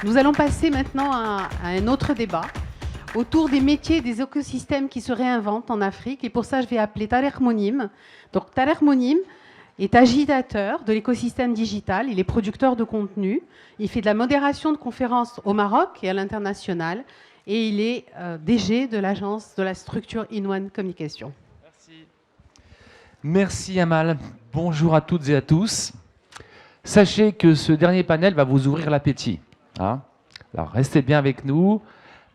Nous allons passer maintenant à un autre débat autour des métiers et des écosystèmes qui se réinventent en Afrique. Et pour ça, je vais appeler Tarek Monim. Donc, Tarek Monim est agitateur de l'écosystème digital. Il est producteur de contenu. Il fait de la modération de conférences au Maroc et à l'international. Et il est DG de l'agence de la structure In1 Communication. Merci. Merci Amal. Bonjour à toutes et à tous. Sachez que ce dernier panel va vous ouvrir l'appétit. Hein, alors restez bien avec nous.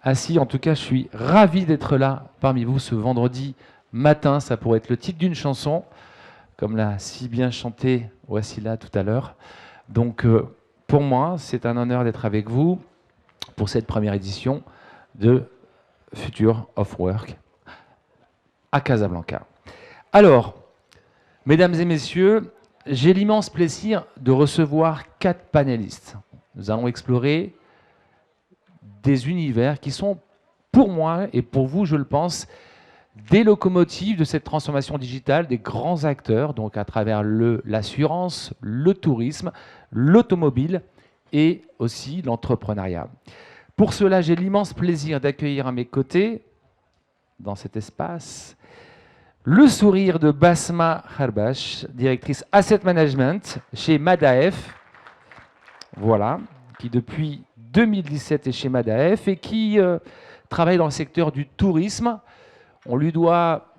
Assis, en tout cas, je suis ravi d'être là parmi vous ce vendredi matin. Ça pourrait être le titre d'une chanson, comme l'a si bien chanté Wassila tout à l'heure. Donc, pour moi, c'est un honneur d'être avec vous pour cette première édition de Future of Work à Casablanca. Alors, mesdames et messieurs, j'ai l'immense plaisir de recevoir 4 panélistes. Nous allons explorer des univers qui sont, pour moi et pour vous, je le pense, des locomotives de cette transformation digitale, des grands acteurs, donc à travers l'assurance, le tourisme, l'automobile et aussi l'entrepreneuriat. Pour cela, j'ai l'immense plaisir d'accueillir à mes côtés, dans cet espace, le sourire de Basma Kharbash, directrice Asset Management chez Madaef, voilà, qui depuis 2017 est chez Madaef et qui travaille dans le secteur du tourisme. On lui doit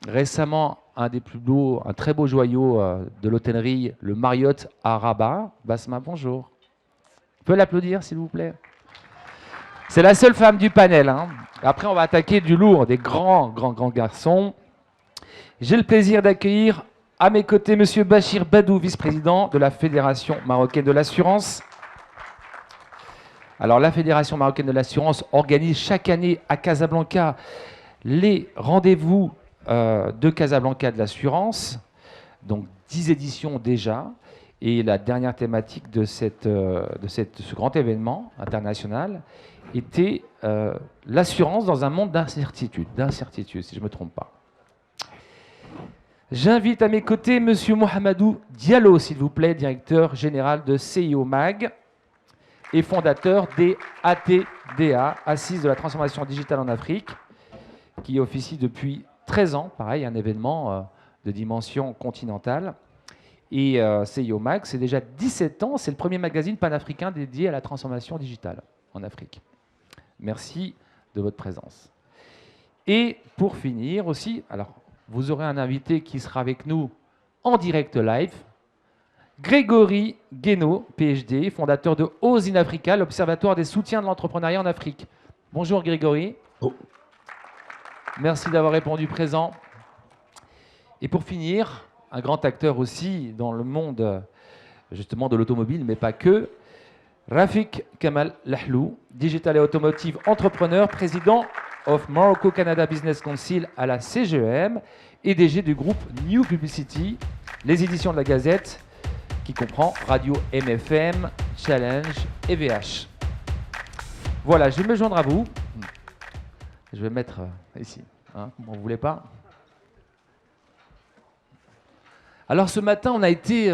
récemment un très beau joyau de l'hôtellerie, le Marriott à Rabat. Basma, bonjour. On peut l'applaudir, s'il vous plaît. C'est la seule femme du panel. Hein. Après, on va attaquer du lourd, des grands garçons. J'ai le plaisir d'accueillir à mes côtés M. Bachir Badou, vice-président de la Fédération marocaine de l'assurance. Alors, la Fédération marocaine de l'assurance organise chaque année à Casablanca les rendez-vous de Casablanca de l'assurance, donc 10 éditions déjà. Et la dernière thématique de ce grand événement international était l'assurance dans un monde d'incertitude, si je ne me trompe pas. J'invite à mes côtés M. Mohamedou Diallo, s'il vous plaît, directeur général de CIO Mag et fondateur des ATDA, Assises de la transformation digitale en Afrique, qui officie depuis 13 ans, pareil, un événement de dimension continentale. Et CIO Mag, c'est déjà 17 ans, c'est le premier magazine panafricain dédié à la transformation digitale en Afrique. Merci de votre présence. Et pour finir aussi, alors vous aurez un invité qui sera avec nous en direct live, Grégory Guénaud, PhD, fondateur de OSE in Africa, l'Observatoire des soutiens de l'entrepreneuriat en Afrique. Bonjour Grégory. Oh. Merci d'avoir répondu présent. Et pour finir, un grand acteur aussi dans le monde justement de l'automobile, mais pas que, Rafik Kamal Lahlou, digital et automotive entrepreneur, président of Morocco Canada Business Council à la CGEM et DG du groupe New Publicity, les éditions de la Gazette, qui comprend Radio MFM, Challenge et VH. Voilà, je vais me joindre à vous. Je vais me mettre ici. Hein, vous ne voulez pas? Alors ce matin, on a été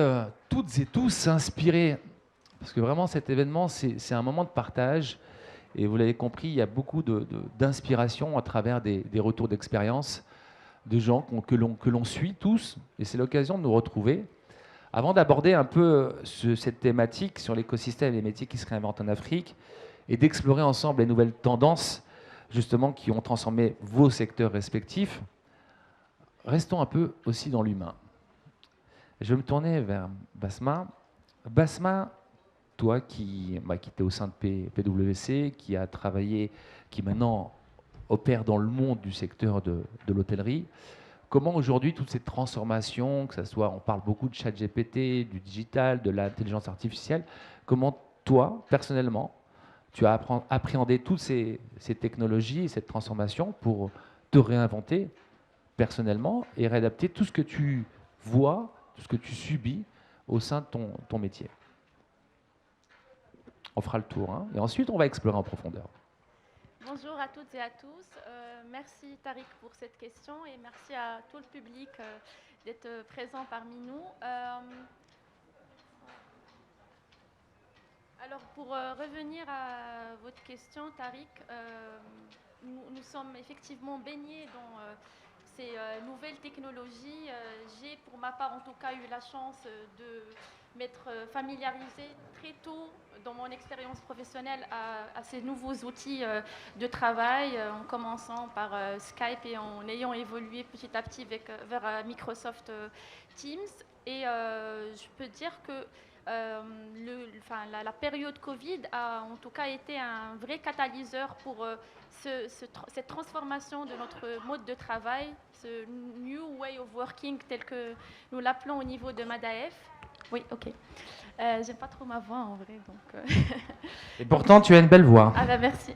toutes et tous inspirés, parce que vraiment cet événement, c'est un moment de partage. Et vous l'avez compris, il y a beaucoup d'inspiration à travers des retours d'expérience de gens que l'on suit tous. Et c'est l'occasion de nous retrouver. Avant d'aborder un peu cette thématique sur l'écosystème et les métiers qui se réinventent en Afrique et d'explorer ensemble les nouvelles tendances justement qui ont transformé vos secteurs respectifs, restons un peu aussi dans l'humain. Je vais me tourner vers Basma. Basma, toi qui était au sein de PwC, qui a travaillé, qui maintenant opère dans le monde du secteur de l'hôtellerie, comment aujourd'hui toutes ces transformations, que ce soit, on parle beaucoup de ChatGPT, du digital, de l'intelligence artificielle, comment toi, personnellement, tu as appréhendé toutes ces technologies et cette transformation pour te réinventer personnellement et réadapter tout ce que tu vois, tout ce que tu subis au sein de ton métier. On fera le tour, hein, et ensuite on va explorer en profondeur. Bonjour à toutes et à tous. Merci Tariq pour cette question et merci à tout le public d'être présent parmi nous. Alors, pour revenir à votre question, Tariq, nous sommes effectivement baignés dans ces nouvelles technologies. J'ai, pour ma part, en tout cas, eu la chance de m'être familiarisée très tôt dans mon expérience professionnelle à ces nouveaux outils de travail, en commençant par Skype et en ayant évolué petit à petit vers Microsoft Teams. Et je peux dire que la période Covid a en tout cas été un vrai catalyseur pour cette transformation de notre mode de travail, ce new way of working tel que nous l'appelons au niveau de MADAEF. Oui, ok. J'aime pas trop ma voix en vrai, donc. Et pourtant, tu as une belle voix. Ah bah merci.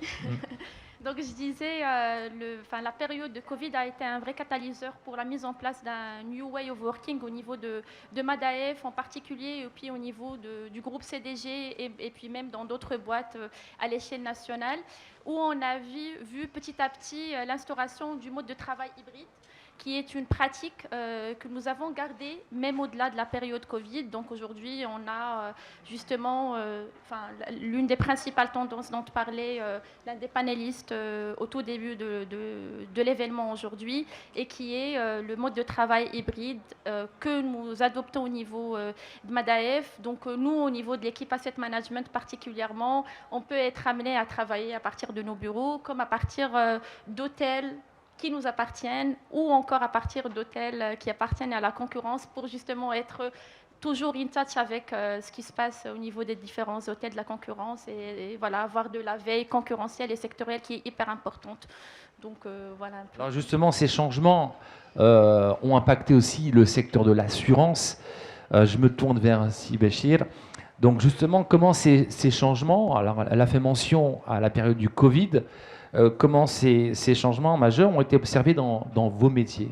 Donc je disais, la période de Covid a été un vrai catalyseur pour la mise en place d'un new way of working au niveau de MADAEF en particulier, et puis au niveau du groupe CDG et puis même dans d'autres boîtes à l'échelle nationale, où on a vu petit à petit l'instauration du mode de travail hybride, qui est une pratique que nous avons gardée même au-delà de la période Covid. Donc aujourd'hui, on a justement l'une des principales tendances dont parlait l'un des panélistes au tout début de l'événement aujourd'hui, et qui est le mode de travail hybride que nous adoptons au niveau de MADAEF. Donc nous, au niveau de l'équipe Asset Management particulièrement, on peut être amené à travailler à partir de nos bureaux, comme à partir d'hôtels qui nous appartiennent, ou encore à partir d'hôtels qui appartiennent à la concurrence, pour justement être toujours in touch avec ce qui se passe au niveau des différents hôtels de la concurrence, et voilà, avoir de la veille concurrentielle et sectorielle qui est hyper importante. Donc voilà. Alors justement, ces changements ont impacté aussi le secteur de l'assurance. Je me tourne vers Sibéchir. Donc justement, comment ces changements, alors elle a fait mention à la période du Covid, comment ces changements majeurs ont été observés dans vos métiers?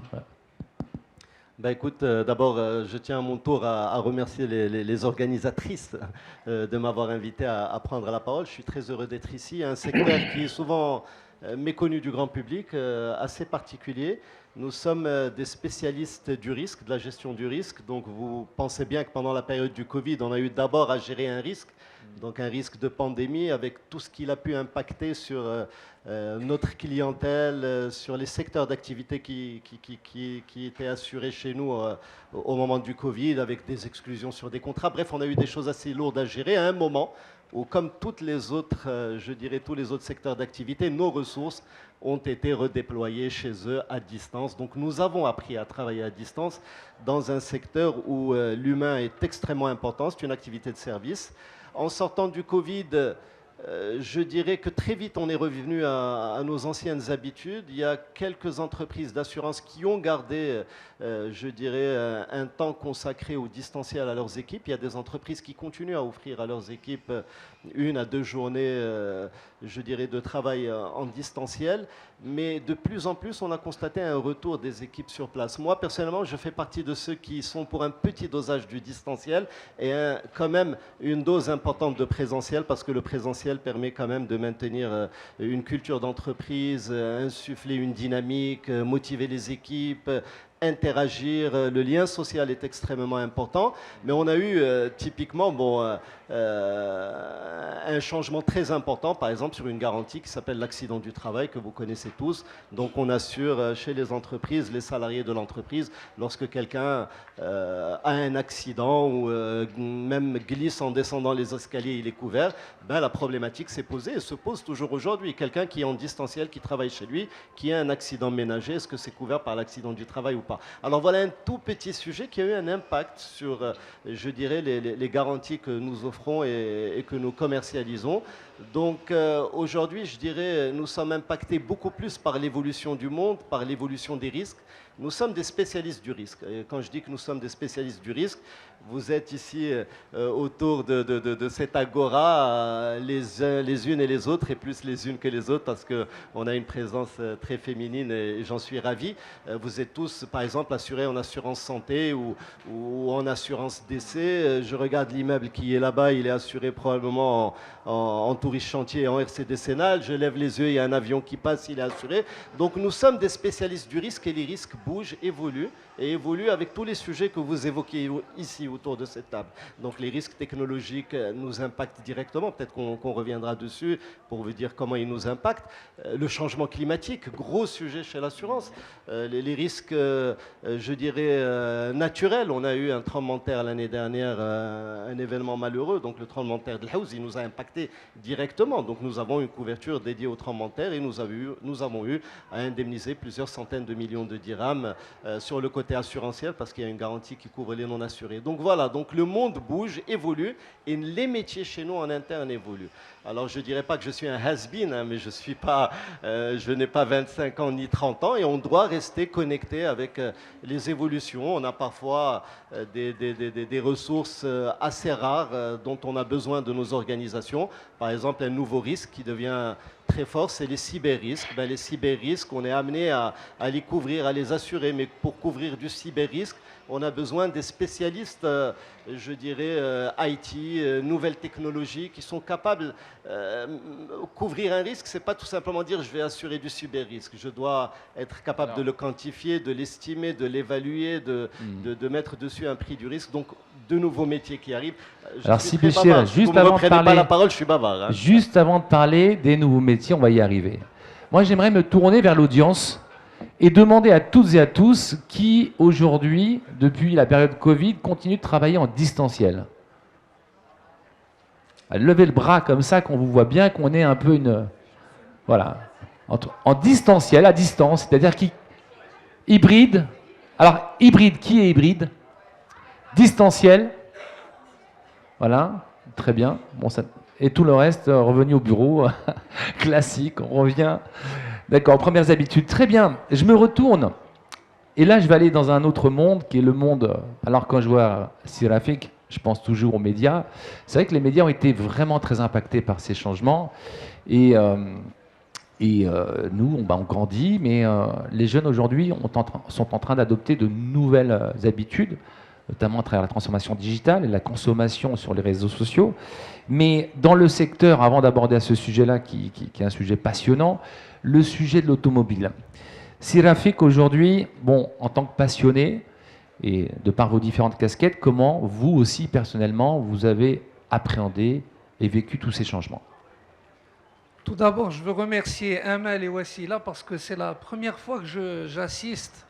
Bah écoute, d'abord, je tiens à mon tour à remercier les organisatrices de m'avoir invité à prendre la parole. Je suis très heureux d'être ici. Un secteur qui est souvent méconnu du grand public, assez particulier. Nous sommes des spécialistes du risque, de la gestion du risque. Donc vous pensez bien que pendant la période du Covid, on a eu d'abord à gérer un risque, donc un risque de pandémie, avec tout ce qu'il a pu impacter sur notre clientèle, sur les secteurs d'activité qui étaient assurés chez nous au moment du Covid, avec des exclusions sur des contrats. Bref, on a eu des choses assez lourdes à gérer à un moment où, comme toutes les autres, je dirais tous les autres secteurs d'activité, nos ressources ont été redéployées chez eux à distance. Donc nous avons appris à travailler à distance dans un secteur où l'humain est extrêmement important. C'est une activité de service. En sortant du Covid, je dirais que très vite on est revenu à nos anciennes habitudes. Il y a quelques entreprises d'assurance qui ont gardé, je dirais, un temps consacré au distanciel à leurs équipes. Il y a des entreprises qui continuent à offrir à leurs équipes 1 à 2 journées, je dirais, de travail en distanciel. Mais de plus en plus, on a constaté un retour des équipes sur place. Moi, personnellement, je fais partie de ceux qui sont pour un petit dosage du distanciel et quand même une dose importante de présentiel, parce que le présentiel permet quand même de maintenir une culture d'entreprise, insuffler une dynamique, motiver les équipes, interagir. Le lien social est extrêmement important, mais on a eu typiquement un changement très important, par exemple sur une garantie qui s'appelle l'accident du travail, que vous connaissez tous. Donc on assure chez les entreprises, les salariés de l'entreprise, lorsque quelqu'un a un accident ou même glisse en descendant les escaliers, il est couvert. Ben, la problématique s'est posée et se pose toujours aujourd'hui. Quelqu'un qui est en distanciel, qui travaille chez lui, qui a un accident ménager, est-ce que c'est couvert par l'accident du travail ou pas? Alors voilà un tout petit sujet qui a eu un impact sur, je dirais, les garanties que nous offrons et que nous commercialisons. Donc aujourd'hui, je dirais, nous sommes impactés beaucoup plus par l'évolution du monde, par l'évolution des risques. Nous sommes des spécialistes du risque. Et quand je dis que nous sommes des spécialistes du risque, vous êtes ici autour de cette agora, les unes et les autres, et plus les unes que les autres, parce qu'on a une présence très féminine et j'en suis ravi. Vous êtes tous par exemple, assuré en assurance santé ou en assurance décès. Je regarde l'immeuble qui est là-bas, il est assuré probablement en touriste chantier et en RC décennal. Je lève les yeux, il y a un avion qui passe, il est assuré. Donc nous sommes des spécialistes du risque et les risques bougent, évoluent et évoluent avec tous les sujets que vous évoquez ici autour de cette table. Donc les risques technologiques nous impactent directement, peut-être qu'on reviendra dessus pour vous dire comment ils nous impactent. Le changement climatique, gros sujet chez l'assurance. Les risques, je dirais, naturels. On a eu un tremblement de terre l'année dernière, un événement malheureux, donc le tremblement de terre de Haouz, il nous a impacté directement. Donc nous avons une couverture dédiée au tremblement de terre et nous avons eu à indemniser plusieurs centaines de millions de dirhams sur le côté assurantiel parce qu'il y a une garantie qui couvre les non-assurés. Donc voilà, donc le monde bouge, évolue et les métiers chez nous en interne évoluent. Alors je ne dirais pas que je suis un has-been, hein, mais je n'ai pas 25 ans ni 30 ans et on doit rester connecté avec les évolutions. On a parfois des ressources assez rares dont on a besoin de nos organisations. Par exemple, un nouveau risque qui devient très fort, c'est les cyber-risques. Ben, les cyber-risques, on est amené à les couvrir, à les assurer, mais pour couvrir du cyber-risque, on a besoin des spécialistes, je dirais, IT, nouvelles technologies, qui sont capables de couvrir un risque. Ce n'est pas tout simplement dire je vais assurer du cyber-risque. Je dois être capable de le quantifier, de l'estimer, de l'évaluer, de mettre dessus un prix du risque. Donc, de nouveaux métiers qui arrivent. Alors, si Béchir, juste avant de parler, pas la parole, je suis bavard. Hein. Juste avant de parler des nouveaux métiers, on va y arriver. Moi, j'aimerais me tourner vers l'audience et demander à toutes et à tous qui, aujourd'hui, depuis la période Covid, continuent de travailler en distanciel. Levez le bras comme ça, qu'on vous voit bien, qu'on ait un peu une... Voilà. En distanciel, à distance, c'est-à-dire qui... Hybride. Alors, hybride, qui est hybride? Distanciel. Voilà, très bien. Bon, ça... Et tout le reste, revenu au bureau, classique, on revient... D'accord, premières habitudes. Très bien, je me retourne. Et là, je vais aller dans un autre monde, qui est le monde... Alors, quand je vois Sirafik, je pense toujours aux médias. C'est vrai que les médias ont été vraiment très impactés par ces changements. Et nous, on grandit, mais les jeunes aujourd'hui sont en train d'adopter de nouvelles habitudes, notamment à travers la transformation digitale et la consommation sur les réseaux sociaux. Mais dans le secteur, avant d'aborder ce sujet-là, qui est un sujet passionnant, le sujet de l'automobile. Sirafik, aujourd'hui, bon, en tant que passionné, et de par vos différentes casquettes, comment vous aussi, personnellement, vous avez appréhendé et vécu tous ces changements? Tout d'abord, je veux remercier Amal et Wassila parce que c'est la première fois que j'assiste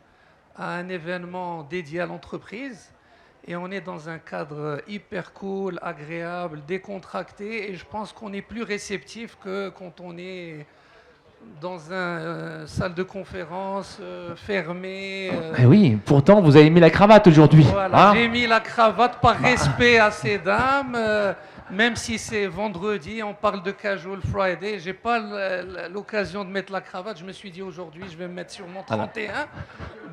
à un événement dédié à l'entreprise. Et on est dans un cadre hyper cool, agréable, décontracté. Et je pense qu'on est plus réceptif que quand on est dans une salle de conférence fermée. Oui, pourtant, vous avez mis la cravate aujourd'hui. Voilà, j'ai mis la cravate par respect à ces dames. Même si c'est vendredi, on parle de Casual Friday. Je n'ai pas l'occasion de mettre la cravate. Je me suis dit aujourd'hui, je vais me mettre sur mon 31.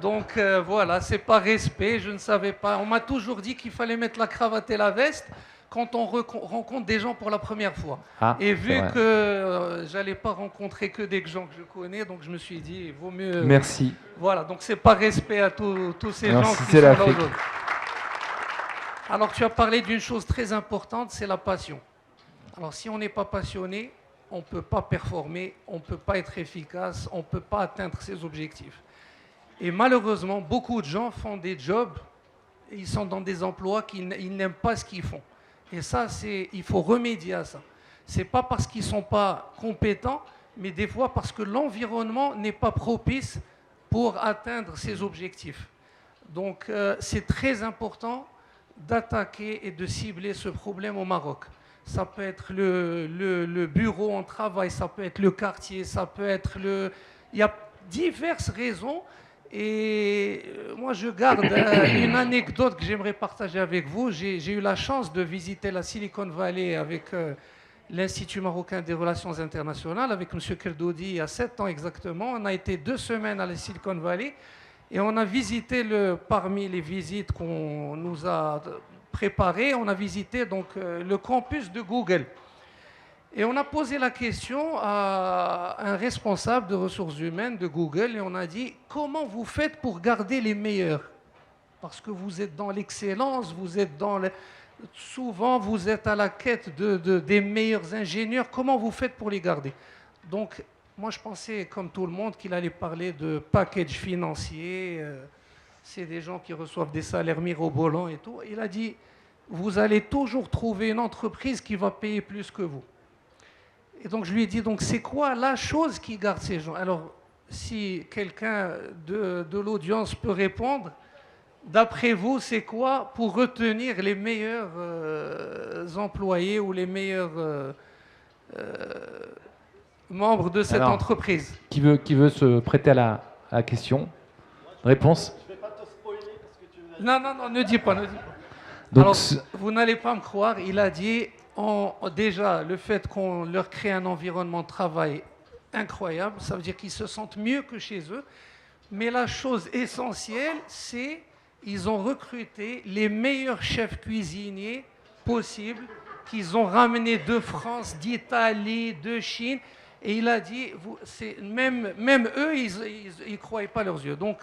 Donc voilà, c'est pas respect. Je ne savais pas. On m'a toujours dit qu'il fallait mettre la cravate et la veste quand on rencontre des gens pour la première fois. Et vu que j'allais pas rencontrer que des gens que je connais, donc je me suis dit, il vaut mieux... Merci. Voilà, donc c'est pas respect à tous ces gens qui sont là aujourd'hui. Alors tu as parlé d'une chose très importante, c'est la passion. Alors si on n'est pas passionné, on ne peut pas performer, on ne peut pas être efficace, on ne peut pas atteindre ses objectifs. Et malheureusement, beaucoup de gens font des jobs, ils sont dans des emplois qu'ils n'aiment pas ce qu'ils font. Et ça, il faut remédier à ça. Ce n'est pas parce qu'ils ne sont pas compétents, mais des fois parce que l'environnement n'est pas propice pour atteindre ses objectifs. Donc c'est très important d'attaquer et de cibler ce problème au Maroc. Ça peut être le bureau où on travaille, ça peut être le quartier, ça peut être Il y a diverses raisons. Et moi, je garde une anecdote que j'aimerais partager avec vous. J'ai eu la chance de visiter la Silicon Valley avec l'Institut marocain des relations internationales, avec M. Kerdoudi, il y a 7 ans exactement. On a été 2 semaines à la Silicon Valley et on a visité, parmi les visites qu'on nous a préparées, on a visité donc, le campus de Google. Et on a posé la question à un responsable de ressources humaines de Google et on a dit comment vous faites pour garder les meilleurs? Parce que vous êtes dans l'excellence, vous êtes souvent vous êtes à la quête des meilleurs ingénieurs. Comment vous faites pour les garder? Donc moi je pensais comme tout le monde qu'il allait parler de package financier. C'est des gens qui reçoivent des salaires mirobolants et tout. Il a dit vous allez toujours trouver une entreprise qui va payer plus que vous. Et donc je lui ai dit, donc c'est quoi la chose qui garde ces gens? Alors, si quelqu'un de l'audience peut répondre, d'après vous, c'est quoi pour retenir les meilleurs employés ou les meilleurs membres de cette entreprise? Qui veut se prêter à la question? Réponse? Je ne vais pas te spoiler parce que tu veux... Non, ne dis pas, ne dis pas. Donc, alors, vous n'allez pas me croire, il a dit... déjà, le fait qu'on leur crée un environnement de travail incroyable, ça veut dire qu'ils se sentent mieux que chez eux. Mais la chose essentielle, c'est qu'ils ont recruté les meilleurs chefs cuisiniers possibles qu'ils ont ramenés de France, d'Italie, de Chine. Et il a dit, même eux, ils ne croyaient pas leurs yeux. Donc,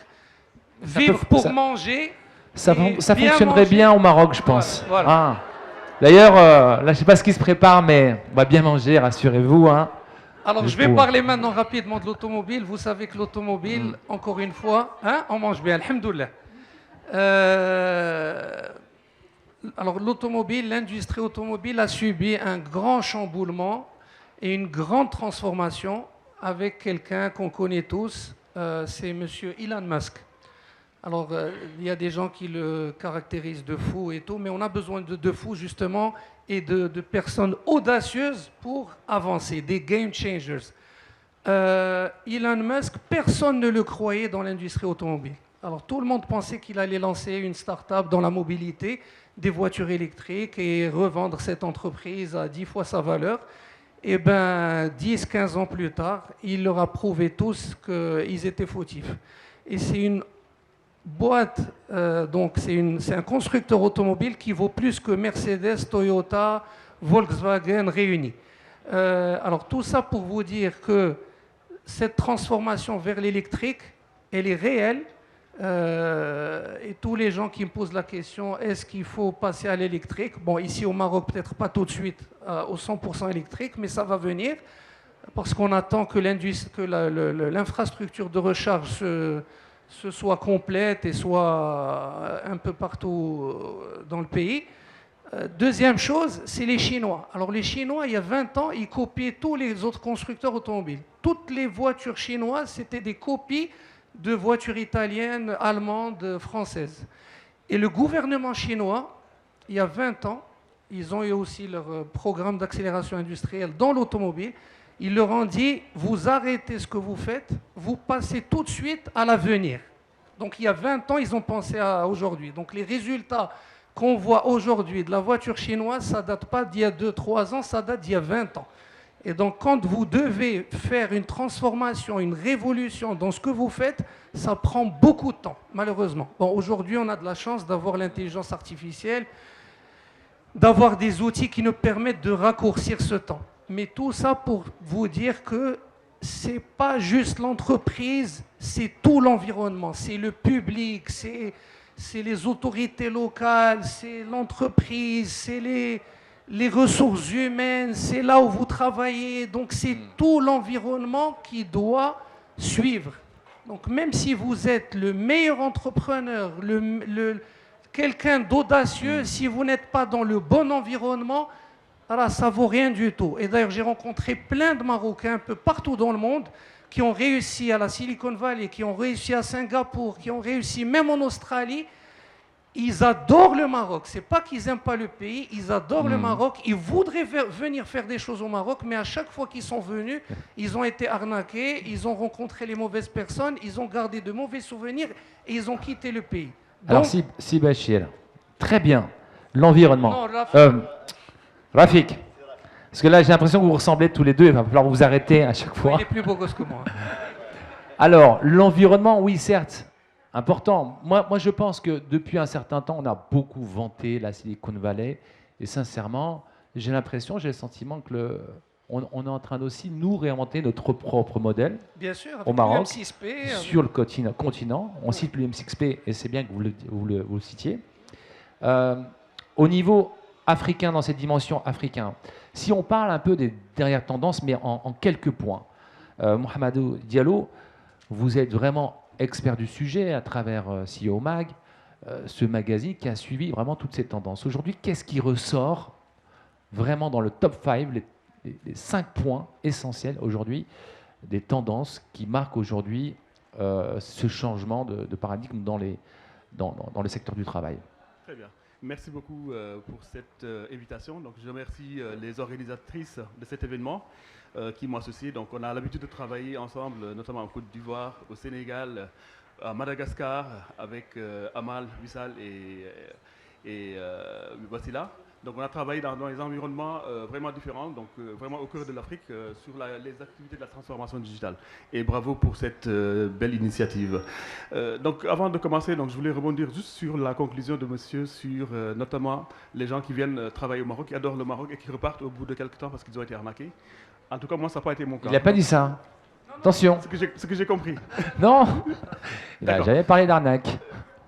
vivre pour manger... Ça fonctionnerait bien au Maroc, je pense. Voilà. Ah. D'ailleurs, là, je ne sais pas ce qui se prépare, mais on va bien manger, rassurez-vous. Hein. Alors, je vais parler maintenant rapidement de l'automobile. Vous savez que l'automobile, encore une fois, hein, on mange bien, alhamdoulilah. Alors, l'industrie automobile a subi un grand chamboulement et une grande transformation avec quelqu'un qu'on connaît tous, c'est M. Elon Musk. Alors, il y a des gens qui le caractérisent de fou et tout, mais on a besoin de fous, justement, et de personnes audacieuses pour avancer, des game changers. Elon Musk, personne ne le croyait dans l'industrie automobile. Alors, tout le monde pensait qu'il allait lancer une start-up dans la mobilité, des voitures électriques, et revendre cette entreprise à 10 fois sa valeur. Et bien, 10-15 ans plus tard, il leur a prouvé tous qu'ils étaient fautifs. Et c'est une boîte, donc c'est un constructeur automobile qui vaut plus que Mercedes, Toyota, Volkswagen réunis. Alors tout ça pour vous dire que cette transformation vers l'électrique, elle est réelle. Et tous les gens qui me posent la question, est-ce qu'il faut passer à l'électrique? Bon, ici au Maroc, peut-être pas tout de suite au 100% électrique, mais ça va venir parce qu'on attend que l'infrastructure de recharge se soit complète et soit un peu partout dans le pays. Deuxième chose, c'est les Chinois. Alors les Chinois, il y a 20 ans, ils copiaient tous les autres constructeurs automobiles. Toutes les voitures chinoises, c'était des copies de voitures italiennes, allemandes, françaises. Et le gouvernement chinois, il y a 20 ans, ils ont eu aussi leur programme d'accélération industrielle dans l'automobile. Ils leur ont dit, vous arrêtez ce que vous faites, vous passez tout de suite à l'avenir. Donc il y a 20 ans, ils ont pensé à aujourd'hui. Donc les résultats qu'on voit aujourd'hui de la voiture chinoise, ça ne date pas d'il y a 2-3 ans, ça date d'il y a 20 ans. Et donc quand vous devez faire une transformation, une révolution dans ce que vous faites, ça prend beaucoup de temps, malheureusement. Bon, aujourd'hui, on a de la chance d'avoir l'intelligence artificielle, d'avoir des outils qui nous permettent de raccourcir ce temps. Mais tout ça pour vous dire que ce n'est pas juste l'entreprise, c'est tout l'environnement, c'est le public, c'est les autorités locales, c'est l'entreprise, c'est les ressources humaines, c'est là où vous travaillez. Donc c'est tout l'environnement qui doit suivre. Donc même si vous êtes le meilleur entrepreneur, quelqu'un d'audacieux, si vous n'êtes pas dans le bon environnement, alors ça ne vaut rien du tout. Et d'ailleurs, j'ai rencontré plein de Marocains un peu partout dans le monde qui ont réussi à la Silicon Valley, qui ont réussi à Singapour, qui ont réussi même en Australie. Ils adorent le Maroc. Ce n'est pas qu'ils n'aiment pas le pays, ils adorent le Maroc. Ils voudraient venir faire des choses au Maroc, mais à chaque fois qu'ils sont venus, ils ont été arnaqués, ils ont rencontré les mauvaises personnes, ils ont gardé de mauvais souvenirs et ils ont quitté le pays. Donc, alors, si Bachir, très bien, l'environnement. Rafik, parce que là j'ai l'impression que vous ressemblez tous les deux, il va falloir vous arrêter à chaque fois. Il est plus beau gosse que moi. Alors, l'environnement, oui, certes, important. Moi, je pense que depuis un certain temps, on a beaucoup vanté la Silicon Valley, et sincèrement, j'ai le sentiment que on est en train aussi, nous, réinventer notre propre modèle. Bien sûr, avec au Maroc, l'UM6P, sur le continent. On cite l'UM6P et c'est bien que vous le citiez. Au niveau africain, dans cette dimension africaine, si on parle un peu des dernières tendances, mais en quelques points. Mohamedou Diallo, vous êtes vraiment expert du sujet à travers CEO Mag, ce magazine qui a suivi vraiment toutes ces tendances. Aujourd'hui, qu'est-ce qui ressort vraiment dans le top 5, les 5 points essentiels aujourd'hui des tendances qui marquent aujourd'hui ce changement de paradigme dans le secteur du travail? Très bien. Merci beaucoup pour cette invitation. Donc, je remercie les organisatrices de cet événement qui m'ont associé. Donc, on a l'habitude de travailler ensemble, notamment en Côte d'Ivoire, au Sénégal, à Madagascar, avec Amal, Wissal et Wassila. Donc, on a travaillé dans des environnements vraiment différents, donc vraiment au cœur de l'Afrique, sur les activités de la transformation digitale. Et bravo pour cette belle initiative. Donc, avant de commencer, donc, je voulais rebondir juste sur la conclusion de monsieur, sur notamment les gens qui viennent travailler au Maroc, qui adorent le Maroc et qui repartent au bout de quelques temps parce qu'ils ont été arnaqués. En tout cas, moi, ça n'a pas été mon cas. Il n'a pas dit ça. Attention. Ce que j'ai compris. Non, il n'a jamais parlé d'arnaque.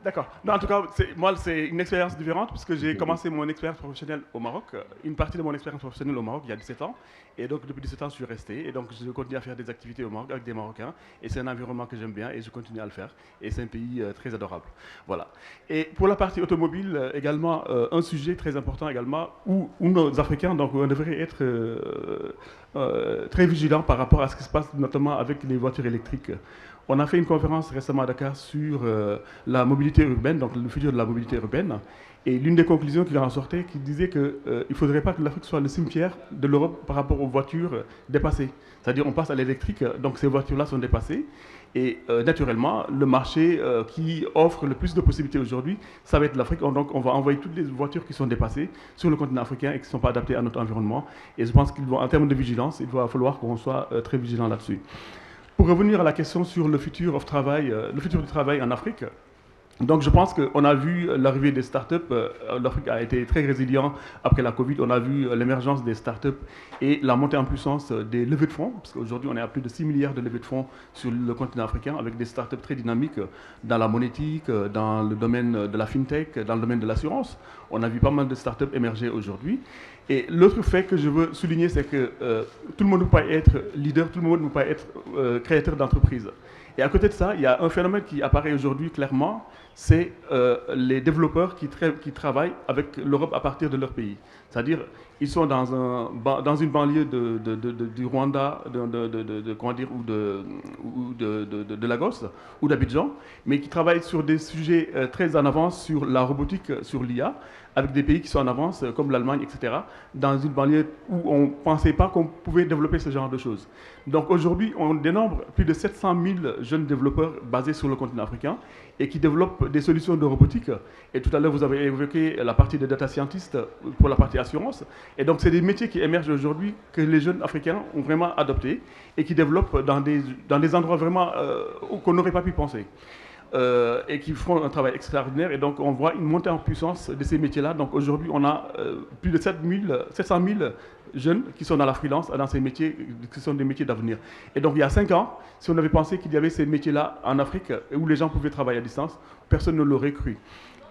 D'accord. En tout cas, moi, c'est une expérience différente puisque j'ai commencé mon expérience professionnelle au Maroc. Une partie de mon expérience professionnelle au Maroc il y a 17 ans. Et donc, depuis 17 ans, je suis resté. Et donc, je continue à faire des activités au Maroc avec des Marocains. Et c'est un environnement que j'aime bien et je continue à le faire. Et c'est un pays très adorable. Voilà. Et pour la partie automobile, également, un sujet très important également où nos Africains, donc, on devrait être très vigilants par rapport à ce qui se passe, notamment avec les voitures électriques. On a fait une conférence récemment à Dakar sur la mobilité urbaine, donc le futur de la mobilité urbaine. Et l'une des conclusions qui en sortait, qui disait qu'il ne faudrait pas que l'Afrique soit le cimetière de l'Europe par rapport aux voitures dépassées. C'est-à-dire on passe à l'électrique, donc ces voitures-là sont dépassées. Et naturellement, le marché qui offre le plus de possibilités aujourd'hui, ça va être l'Afrique. Donc on va envoyer toutes les voitures qui sont dépassées sur le continent africain et qui ne sont pas adaptées à notre environnement. Et je pense qu'en termes de vigilance, il va falloir qu'on soit très vigilant là-dessus. Pour revenir à la question sur le futur du travail en Afrique, donc je pense qu'on a vu l'arrivée des startups. L'Afrique a été très résilient après la Covid. On a vu l'émergence des startups et la montée en puissance des levées de fonds, parce qu'aujourd'hui on est à plus de 6 milliards de levées de fonds sur le continent africain, avec des startups très dynamiques dans la monétique, dans le domaine de la fintech, dans le domaine de l'assurance. On a vu pas mal de startups émerger aujourd'hui. Et l'autre fait que je veux souligner, c'est que tout le monde ne peut pas être leader, tout le monde ne peut pas être créateur d'entreprise. Et à côté de ça, il y a un phénomène qui apparaît aujourd'hui clairement, c'est les développeurs qui travaillent avec l'Europe à partir de leur pays. C'est-à-dire, ils sont dans une banlieue du Rwanda, ou de Lagos, ou d'Abidjan, mais qui travaillent sur des sujets très en avance sur la robotique, sur l'IA, avec des pays qui sont en avance, comme l'Allemagne, etc., dans une banlieue où on ne pensait pas qu'on pouvait développer ce genre de choses. Donc aujourd'hui, on dénombre plus de 700 000 jeunes développeurs basés sur le continent africain et qui développent des solutions de robotique. Et tout à l'heure, vous avez évoqué la partie des data scientists pour la partie assurance. Et donc, c'est des métiers qui émergent aujourd'hui que les jeunes africains ont vraiment adoptés et qui développent dans des endroits vraiment qu'on n'aurait pas pu penser. Et qui font un travail extraordinaire. Et donc, on voit une montée en puissance de ces métiers-là. Donc, aujourd'hui, on a plus de 700 000 jeunes qui sont dans la freelance, dans ces métiers qui sont des métiers d'avenir. Et donc, il y a 5 ans, si on avait pensé qu'il y avait ces métiers-là en Afrique où les gens pouvaient travailler à distance, personne ne l'aurait cru.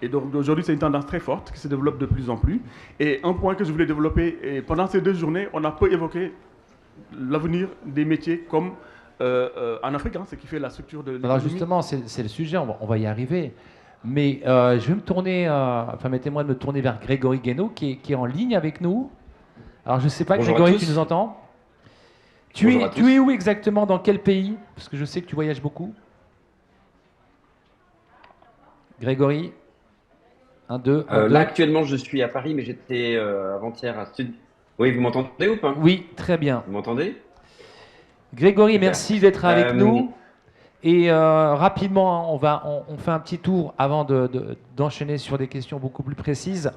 Et donc, aujourd'hui, c'est une tendance très forte qui se développe de plus en plus. Et un point que je voulais développer, et pendant ces 2 journées, on a peu évoqué l'avenir des métiers comme en Afrique, ce qui fait la structure de l'économie. Alors justement, c'est le sujet, on va y arriver. Mais je vais me tourner, permettez-moi de me tourner vers Grégory Guénaud, qui est en ligne avec nous. Alors je ne sais pas, bonjour Grégory, tu nous entends? Tu es où exactement, dans quel pays? Parce que je sais que tu voyages beaucoup. Grégory, 1, 2, 1, 2. Là, actuellement, je suis à Paris, mais j'étais avant-hier à Sud. Oui, vous m'entendez ou pas? Oui, très bien. Vous m'entendez? Grégory, merci d'être avec nous. Et rapidement, on fait un petit tour avant d'enchaîner sur des questions beaucoup plus précises.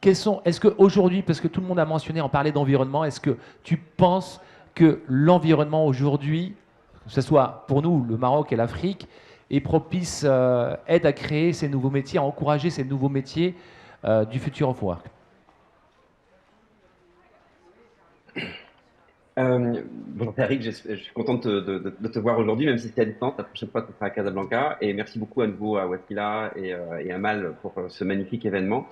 Est-ce qu'aujourd'hui, parce que tout le monde a mentionné, on parlait d'environnement, est-ce que tu penses que l'environnement aujourd'hui, que ce soit pour nous, le Maroc et l'Afrique, est propice, aide à créer ces nouveaux métiers, à encourager ces nouveaux métiers du Future of Work? Bonjour Tariq, je suis content de te voir aujourd'hui, même si c'est à distance. La prochaine fois, ce sera à Casablanca. Et merci beaucoup à nouveau à Wassila et à Mal pour ce magnifique événement.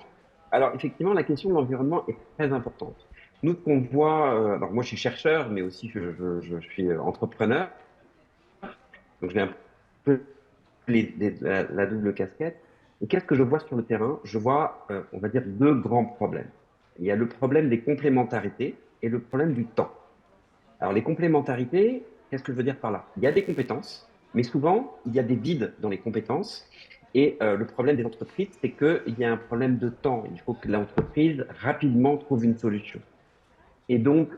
Alors, effectivement, la question de l'environnement est très importante. Nous, ce qu'on voit, alors moi, je suis chercheur, mais aussi je suis entrepreneur. Donc, j'ai un peu la double casquette. Et qu'est-ce que je vois sur le terrain? Je vois, on va dire, deux grands problèmes. Il y a le problème des complémentarités et le problème du temps. Alors, les complémentarités, qu'est-ce que je veux dire par là? Il y a des compétences, mais souvent, il y a des vides dans les compétences. Et le problème des entreprises, c'est qu'il y a un problème de temps. Il faut que l'entreprise rapidement trouve une solution. Et donc,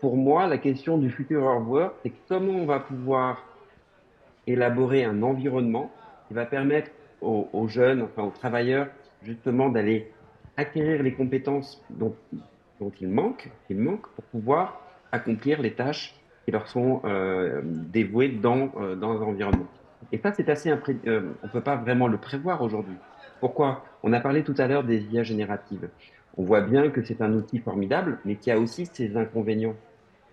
pour moi, la question du future of work, c'est comment on va pouvoir élaborer un environnement qui va permettre aux jeunes, enfin aux travailleurs, justement d'aller acquérir les compétences dont ils manquent pour pouvoir accomplir les tâches qui leur sont dévouées dans un environnement. Et ça, c'est assez on peut pas vraiment le prévoir aujourd'hui. Pourquoi? On a parlé tout à l'heure des IA génératives. On voit bien que c'est un outil formidable, mais qui a aussi ses inconvénients.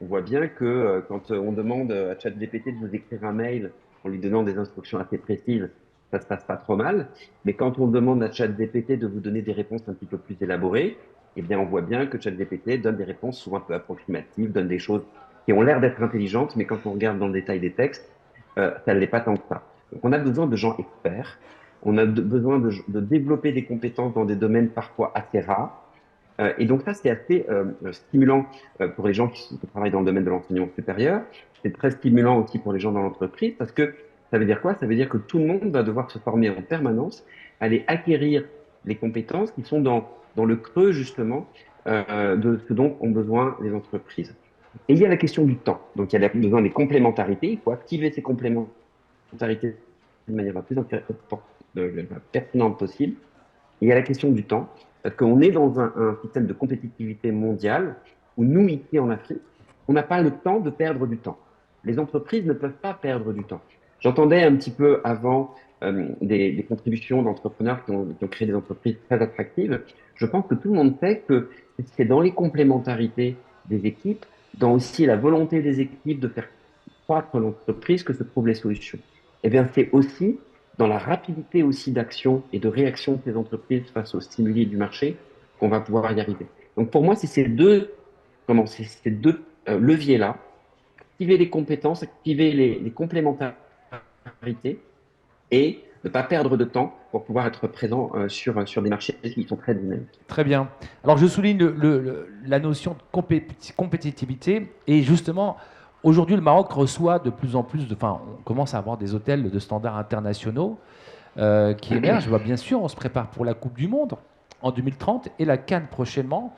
On voit bien que quand on demande à ChatGPT de vous écrire un mail en lui donnant des instructions assez précises, ça se passe pas trop mal. Mais quand on demande à ChatGPT de vous donner des réponses un petit peu plus élaborées, eh bien, on voit bien que ChatGPT donne des réponses souvent un peu approximatives, donne des choses qui ont l'air d'être intelligentes, mais quand on regarde dans le détail des textes, ça ne l'est pas tant que ça. Donc, on a besoin de gens experts. On a besoin de développer des compétences dans des domaines parfois assez rares. Et donc ça, c'est assez stimulant pour les gens qui travaillent dans le domaine de l'enseignement supérieur. C'est très stimulant aussi pour les gens dans l'entreprise parce que ça veut dire quoi? Ça veut dire que tout le monde va devoir se former en permanence, aller acquérir les compétences qui sont dans le creux justement de ce dont ont besoin les entreprises. Et il y a la question du temps. Donc il y a besoin des complémentarités. Il faut activer ces complémentarités de manière la plus pertinente possible. Et il y a la question du temps. Parce qu'on est dans un système de compétitivité mondiale où nous, ici en Afrique, on n'a pas le temps de perdre du temps. Les entreprises ne peuvent pas perdre du temps. J'entendais un petit peu avant des contributions d'entrepreneurs qui ont créé des entreprises très attractives. Je pense que tout le monde sait que c'est dans les complémentarités des équipes, dans aussi la volonté des équipes de faire croître l'entreprise que se trouvent les solutions. Eh bien, c'est aussi dans la rapidité aussi d'action et de réaction de ces entreprises face aux stimuli du marché qu'on va pouvoir y arriver. Donc pour moi, c'est ces deux leviers-là, activer les compétences, activer les complémentarités et ne pas perdre de temps pour pouvoir être présent sur des marchés qui sont très dynamiques. Très bien. Alors je souligne la notion de compétitivité et justement, aujourd'hui, le Maroc reçoit de plus en plus, on commence à avoir des hôtels de standards internationaux qui émergent. Bien sûr, on se prépare pour la Coupe du Monde en 2030 et la Cannes prochainement.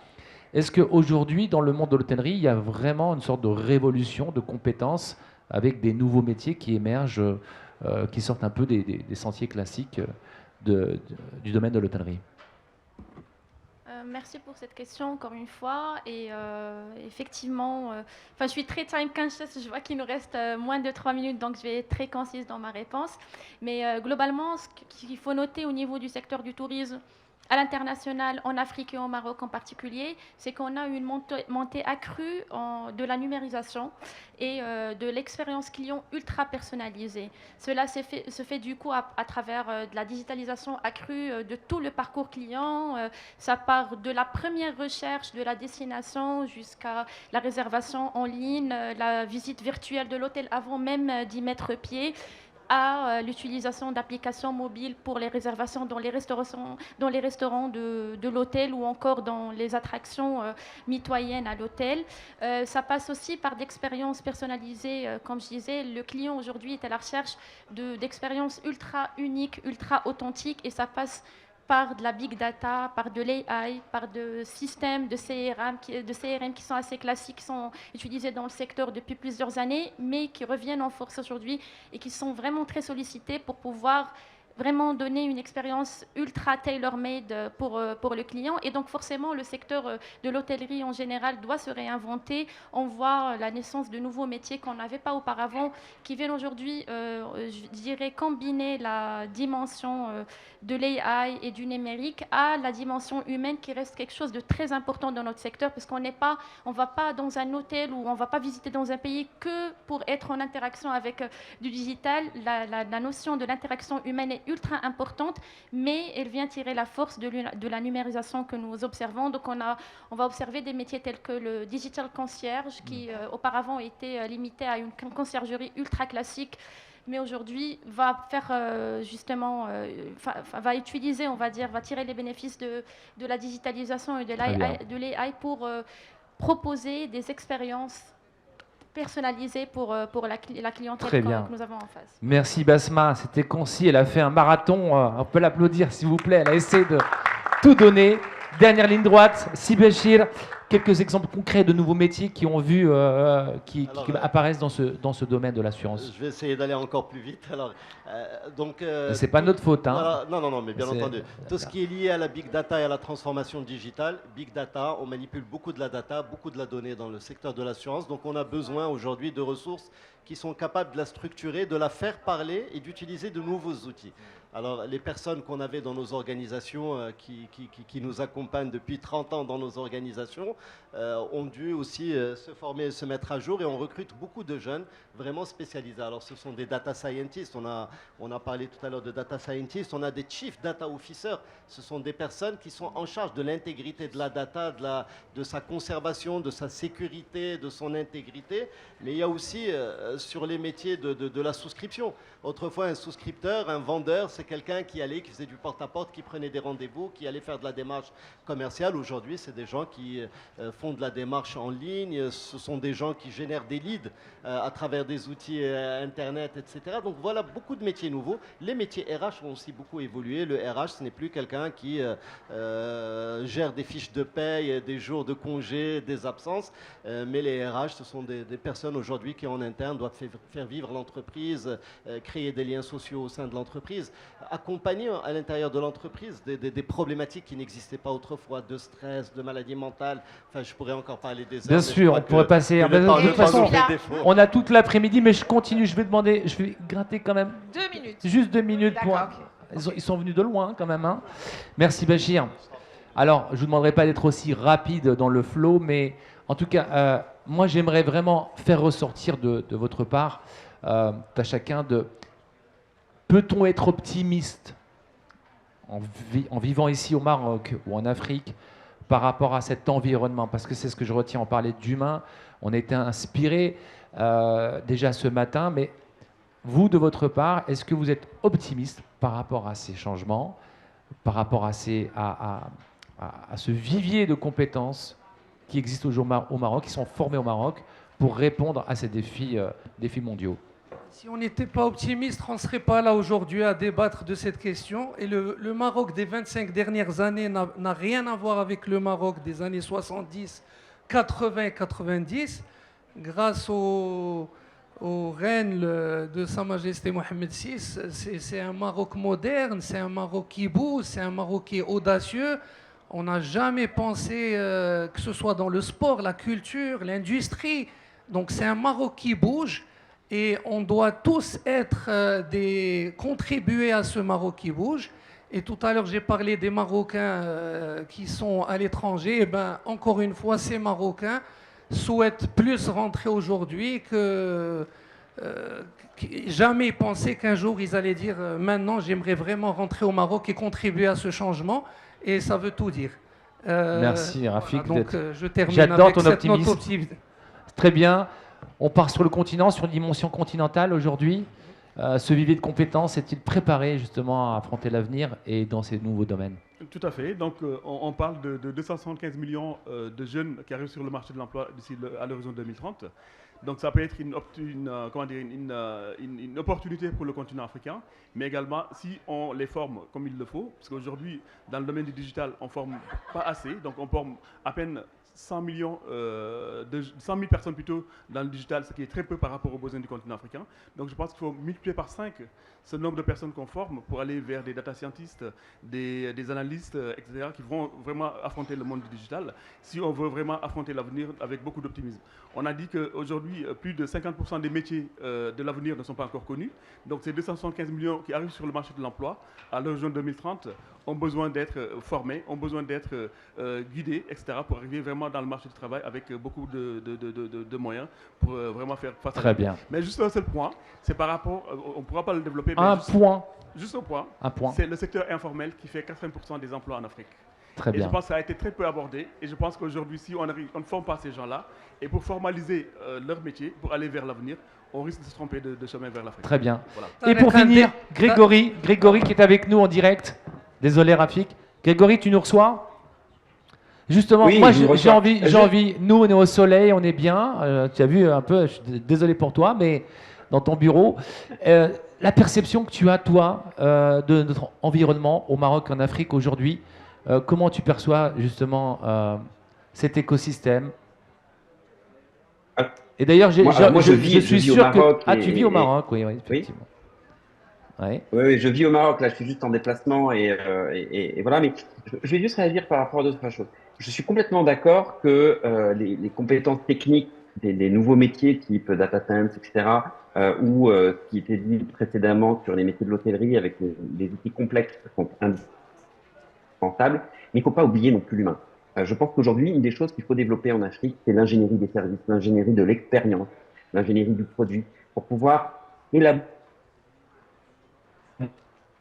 Est-ce qu'aujourd'hui, dans le monde de l'hôtellerie, il y a vraiment une sorte de révolution de compétences avec des nouveaux métiers qui émergent, qui sortent un peu des sentiers classiques du domaine de l'hôtellerie? Merci pour cette question encore une fois. Et effectivement, je suis très time conscious. Je vois qu'il nous reste moins de 3 minutes, donc je vais être très concise dans ma réponse. Mais globalement, ce qu'il faut noter au niveau du secteur du tourisme, à l'international, en Afrique et au Maroc en particulier, c'est qu'on a une montée accrue de la numérisation et de l'expérience client ultra personnalisée. Cela se fait du coup à travers de la digitalisation accrue de tout le parcours client. Ça part de la première recherche de la destination jusqu'à la réservation en ligne, la visite virtuelle de l'hôtel avant même d'y mettre pied, à l'utilisation d'applications mobiles pour les réservations dans les restaurants de l'hôtel ou encore dans les attractions mitoyennes à l'hôtel. Ça passe aussi par d'expériences personnalisées. Comme je disais, le client aujourd'hui est à la recherche d'expériences ultra uniques, ultra authentiques, et ça passe par de la big data, par de l'AI, par de systèmes de CRM qui sont assez classiques, qui sont utilisés dans le secteur depuis plusieurs années, mais qui reviennent en force aujourd'hui et qui sont vraiment très sollicités pour pouvoir vraiment donner une expérience ultra tailor-made pour le client. Et donc forcément, le secteur de l'hôtellerie en général doit se réinventer. On voit la naissance de nouveaux métiers qu'on n'avait pas auparavant, qui viennent aujourd'hui, je dirais, combiner la dimension de l'AI et du numérique à la dimension humaine, qui reste quelque chose de très important dans notre secteur, parce qu'on ne va pas dans un hôtel ou on ne va pas visiter dans un pays que pour être en interaction avec du digital. La notion de l'interaction humaine est ultra importante, mais elle vient tirer la force de la numérisation que nous observons. Donc on va observer des métiers tels que le digital concierge, qui auparavant était limité à une conciergerie ultra classique, mais aujourd'hui va faire justement, va utiliser, on va dire, va tirer les bénéfices de la digitalisation et de l'AI pour proposer des expériences personnalisées pour la clientèle que nous avons en face. Merci Basma, c'était concis, elle a fait un marathon, on peut l'applaudir s'il vous plaît, elle a essayé de tout donner. Dernière ligne droite, Sibachir, quelques exemples concrets de nouveaux métiers qui ont vu, qui apparaissent dans ce domaine de l'assurance. Je vais essayer d'aller encore plus vite. Alors, c'est pas notre faute. Hein. Voilà, non, mais bien entendu. Tout ce qui est lié à la big data et à la transformation digitale, big data, on manipule beaucoup de la data, beaucoup de la donnée dans le secteur de l'assurance. Donc on a besoin aujourd'hui de ressources qui sont capables de la structurer, de la faire parler et d'utiliser de nouveaux outils. Alors, les personnes qu'on avait dans nos organisations, qui nous accompagnent depuis 30 ans dans nos organisations, ont dû aussi se former, se mettre à jour, et on recrute beaucoup de jeunes vraiment spécialisés. Alors, ce sont des data scientists, on a parlé tout à l'heure de data scientists, on a des chief data officers, ce sont des personnes qui sont en charge de l'intégrité de la data, de sa conservation, de sa sécurité, de son intégrité, mais il y a aussi sur les métiers de la souscription. Autrefois, un souscripteur, un vendeur, c'est quelqu'un qui faisait du porte-à-porte, qui prenait des rendez-vous, qui allait faire de la démarche commerciale. Aujourd'hui, c'est des gens qui font de la démarche en ligne, ce sont des gens qui génèrent des leads à travers des outils Internet, etc. Donc voilà, beaucoup de métiers nouveaux. Les métiers RH ont aussi beaucoup évolué. Le RH, ce n'est plus quelqu'un qui gère des fiches de paye, des jours de congé, des absences, mais les RH, ce sont des personnes aujourd'hui qui en interne doivent faire vivre l'entreprise, créer des liens sociaux au sein de l'entreprise, accompagner à l'intérieur de l'entreprise des problématiques qui n'existaient pas autrefois, de stress, de maladie mentale. Enfin, je pourrais encore parler des heures. Bien sûr, on pourrait passer. De toute façon, on a toute l'après-midi, mais je continue. Je vais gratter quand même. 2 minutes. Juste 2 minutes. Ils sont venus de loin quand même. Hein. Merci Bachir. Alors, je ne vous demanderai pas d'être aussi rapide dans le flow, mais en tout cas, moi j'aimerais vraiment faire ressortir de votre part, à chacun, peut-on être optimiste en vivant ici au Maroc ou en Afrique par rapport à cet environnement? Parce que c'est ce que je retiens, on parlait d'humain, on était inspiré déjà ce matin, mais vous, de votre part, est-ce que vous êtes optimiste par rapport à ces changements, par rapport à ce vivier de compétences qui existent aujourd'hui au Maroc, qui sont formés au Maroc pour répondre à ces défis mondiaux? Si on n'était pas optimiste, on ne serait pas là aujourd'hui à débattre de cette question. Et le Maroc des 25 dernières années n'a rien à voir avec le Maroc des années 70, 80, 90. Grâce au règne de Sa Majesté Mohamed VI, c'est un Maroc moderne, c'est un Maroc qui bouge, c'est un Maroc qui est audacieux. On n'a jamais pensé que ce soit dans le sport, la culture, l'industrie. Donc c'est un Maroc qui bouge. Et on doit tous contribuer à ce Maroc qui bouge. Et tout à l'heure, j'ai parlé des Marocains qui sont à l'étranger. Et ben, encore une fois, ces Marocains souhaitent plus rentrer aujourd'hui que jamais penser qu'un jour, ils allaient dire maintenant, j'aimerais vraiment rentrer au Maroc et contribuer à ce changement. Et ça veut tout dire. Merci, Rafik. Voilà, donc, je termine J'adore avec ton cette optimisme. note optimiste. Très bien. On part sur le continent, sur une dimension continentale aujourd'hui. Ce vivier de compétences est-il préparé justement à affronter l'avenir et dans ces nouveaux domaines? Tout à fait. Donc, on parle de 275 millions de jeunes qui arrivent sur le marché de l'emploi d'ici à l'horizon 2030. Donc, ça peut être une opportunité pour le continent africain, mais également si on les forme comme il le faut, parce qu'aujourd'hui, dans le domaine du digital, on ne forme pas assez. Donc, on forme à peine 100 000 personnes plutôt dans le digital, ce qui est très peu par rapport aux besoins du continent africain. Donc je pense qu'il faut multiplier par 5 ce nombre de personnes qu'on forme pour aller vers des data scientists, des analystes, etc., qui vont vraiment affronter le monde du digital, si on veut vraiment affronter l'avenir avec beaucoup d'optimisme. On a dit qu'aujourd'hui, plus de 50% des métiers de l'avenir ne sont pas encore connus. Donc ces 275 millions qui arrivent sur le marché de l'emploi à l'horizon 2030 ont besoin d'être formés, ont besoin d'être guidés, etc., pour arriver vraiment dans le marché du travail avec beaucoup de moyens pour vraiment faire face à Très bien. Mais juste un seul point, c'est par rapport, on ne pourra pas le développer, mais juste un point, c'est le secteur informel qui fait 80% des emplois en Afrique. Très bien. Et je pense que ça a été très peu abordé. Et je pense qu'aujourd'hui, si on ne forme pas ces gens-là, et pour formaliser leur métier, pour aller vers l'avenir, on risque de se tromper de chemin vers l'Afrique. Très bien. Voilà. Et pour finir, Grégory qui est avec nous en direct. Désolé Rafik. Grégory, tu nous reçois ? Justement, oui, moi j'ai envie, nous on est au soleil, on est bien. Tu as vu un peu, je suis désolé pour toi, mais dans ton bureau, la perception que tu as, toi, de notre environnement au Maroc, en Afrique aujourd'hui, comment tu perçois justement cet écosystème ? Et d'ailleurs, je suis sûr que... Ah, tu vis au Maroc, oui, effectivement. Oui. Oui, je vis au Maroc, là je suis juste en déplacement et voilà, mais je vais juste réagir par rapport à d'autres choses. Je suis complètement d'accord que les compétences techniques des nouveaux métiers type data science, etc., ou ce qui était dit précédemment sur les métiers de l'hôtellerie avec des outils complexes sont indispensables, mais il ne faut pas oublier non plus l'humain. Je pense qu'aujourd'hui, une des choses qu'il faut développer en Afrique, c'est l'ingénierie des services, l'ingénierie de l'expérience, l'ingénierie du produit, pour pouvoir élaborer.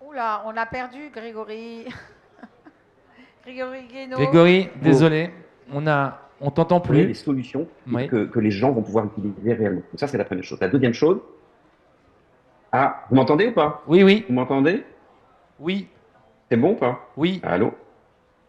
Oula, on a perdu Grégory. Grégory Guénaud. Grégory, désolé, on t'entend plus. Des solutions que les gens vont pouvoir utiliser réellement. Donc ça, c'est la première chose. La deuxième chose. Ah, vous m'entendez ou pas ? Oui, oui. Vous m'entendez ? Oui. C'est bon ou pas ? Oui. Allô ?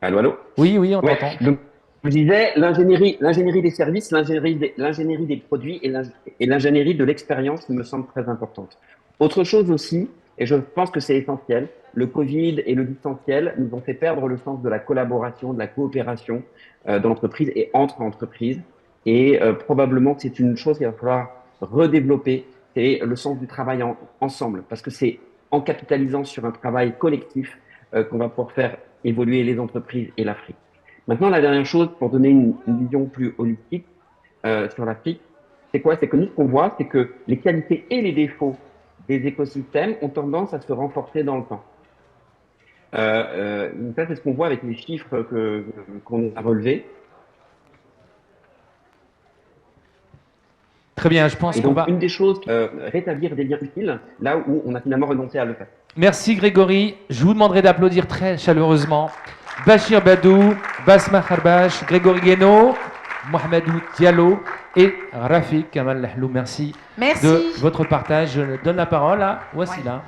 Allô ? Oui, oui, on t'entend. Donc, je disais, l'ingénierie des services, l'ingénierie des produits et l'ingénierie de l'expérience me semble très importante. Autre chose aussi, et je pense que c'est essentiel, le Covid et le distanciel nous ont fait perdre le sens de la collaboration, de la coopération dans l'entreprise et entre entreprises. Et probablement que c'est une chose qu'il va falloir redévelopper, c'est le sens du travail ensemble. Parce que c'est en capitalisant sur un travail collectif qu'on va pouvoir faire évoluer les entreprises et l'Afrique. Maintenant, la dernière chose, pour donner une vision plus holistique sur l'Afrique, c'est quoi ? C'est que nous, ce qu'on voit, c'est que les qualités et les défauts des écosystèmes ont tendance à se renforcer dans le temps. Ça, c'est ce qu'on voit avec les chiffres qu'on a relevés. Très bien, je pense qu'on va... Une des choses, rétablir des liens utiles, là où on a finalement renoncé à le faire. Merci Grégory. Je vous demanderai d'applaudir très chaleureusement Bachir Badou, Basma Kharbash, Grégory Guénaud, Mohamedou Diallo et Rafik Kamal Lahlou. Merci de votre partage. Je donne la parole à Wassila.